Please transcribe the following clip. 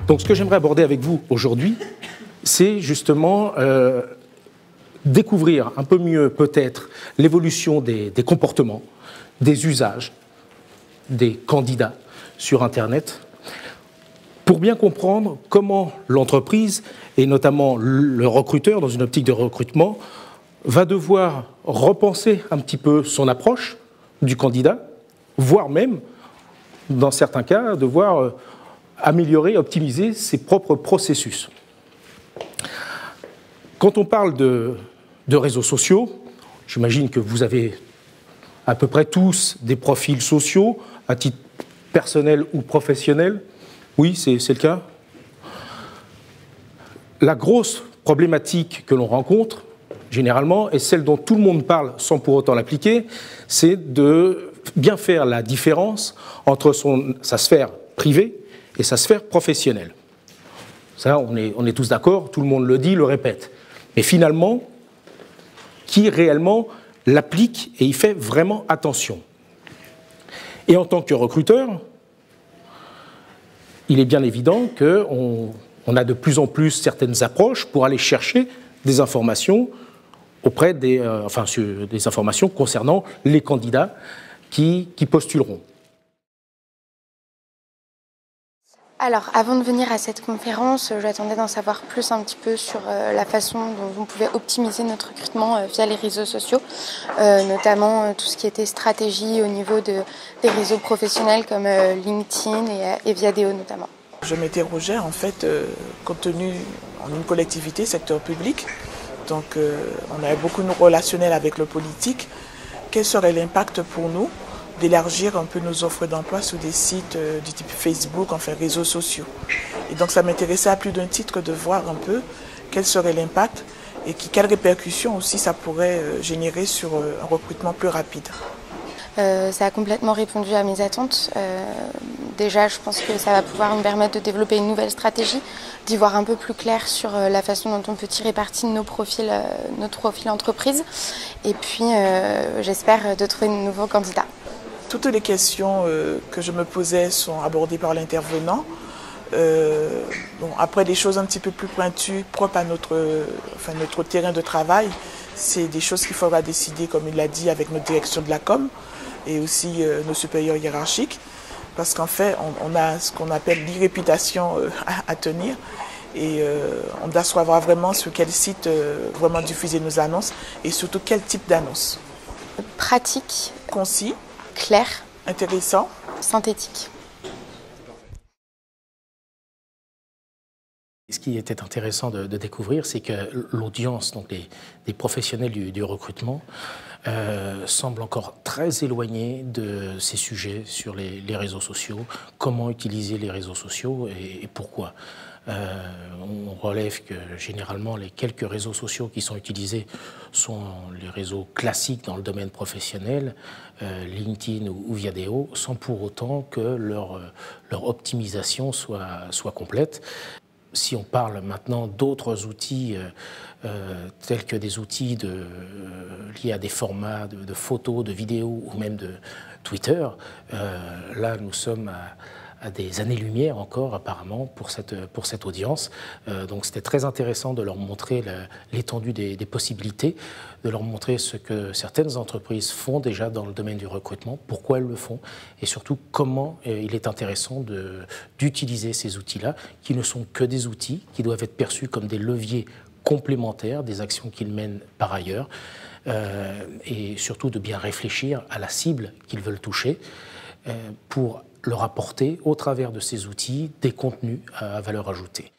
Donc ce que j'aimerais aborder avec vous aujourd'hui, c'est justement découvrir un peu mieux peut-être l'évolution des comportements, des usages, des candidats sur Internet, pour bien comprendre comment l'entreprise, et notamment le recruteur dans une optique de recrutement, va devoir repenser un petit peu son approche du candidat, voire même, dans certains cas, devoir améliorer, optimiser ses propres processus. Quand on parle de réseaux sociaux, j'imagine que vous avez à peu près tous des profils sociaux, à titre personnel ou professionnel. Oui, c'est le cas. La grosse problématique que l'on rencontre, généralement, et celle dont tout le monde parle sans pour autant l'appliquer, c'est de bien faire la différence entre sa sphère privée et sa sphère professionnelle. Ça, on est tous d'accord, tout le monde le dit, le répète. Mais finalement, qui réellement l'applique et y fait vraiment attention? Et en tant que recruteur, il est bien évident qu'on a de plus en plus certaines approches pour aller chercher des informations auprès des informations concernant les candidats qui postuleront. Alors, avant de venir à cette conférence, j'attendais d'en savoir plus un petit peu sur la façon dont on pouvait optimiser notre recrutement via les réseaux sociaux, notamment tout ce qui était stratégie au niveau des réseaux professionnels comme LinkedIn et Viadeo notamment. Je m'interrogeais en fait, compte tenu d'une collectivité, secteur public, donc on avait beaucoup de relationnel avec le politique, quel serait l'impact pour nous d'élargir un peu nos offres d'emploi sur des sites du type Facebook, enfin réseaux sociaux. Et donc ça m'intéressait à plus d'un titre de voir un peu quel serait l'impact et quelles répercussions aussi ça pourrait générer sur un recrutement plus rapide. Ça a complètement répondu à mes attentes. Déjà, je pense que ça va pouvoir me permettre de développer une nouvelle stratégie, d'y voir un peu plus clair sur la façon dont on peut tirer parti de notre profil entreprise. Et puis, j'espère de trouver de nouveaux candidats. Toutes les questions que je me posais sont abordées par l'intervenant. Après des choses un petit peu plus pointues, propres à notre terrain de travail, c'est des choses qu'il faudra décider, comme il l'a dit, avec notre direction de la com et aussi nos supérieurs hiérarchiques. Parce qu'en fait, on a ce qu'on appelle l'irréputation à tenir. Et on doit savoir vraiment sur quel site vraiment diffuser nos annonces et surtout quel type d'annonce. Pratique. Concis. Clair. Intéressant. Synthétique. Ce qui était intéressant de découvrir, c'est que l'audience, donc des professionnels du recrutement, semble encore très éloignée de ces sujets sur les réseaux sociaux, comment utiliser les réseaux sociaux et pourquoi. On relève que généralement les quelques réseaux sociaux qui sont utilisés sont les réseaux classiques dans le domaine professionnel, LinkedIn ou Viadeo, sans pour autant que leur optimisation soit complète. Si on parle maintenant d'autres outils tels que des outils liés à des formats de photos, de vidéos ou même de Twitter, là nous sommes à des années-lumière encore apparemment pour cette audience. Donc c'était très intéressant de leur montrer l'étendue des possibilités, de leur montrer ce que certaines entreprises font déjà dans le domaine du recrutement, pourquoi elles le font et surtout comment il est intéressant d'utiliser ces outils-là qui ne sont que des outils, qui doivent être perçus comme des leviers complémentaires des actions qu'ils mènent par ailleurs et surtout de bien réfléchir à la cible qu'ils veulent toucher pour leur apporter, au travers de ces outils, des contenus à valeur ajoutée.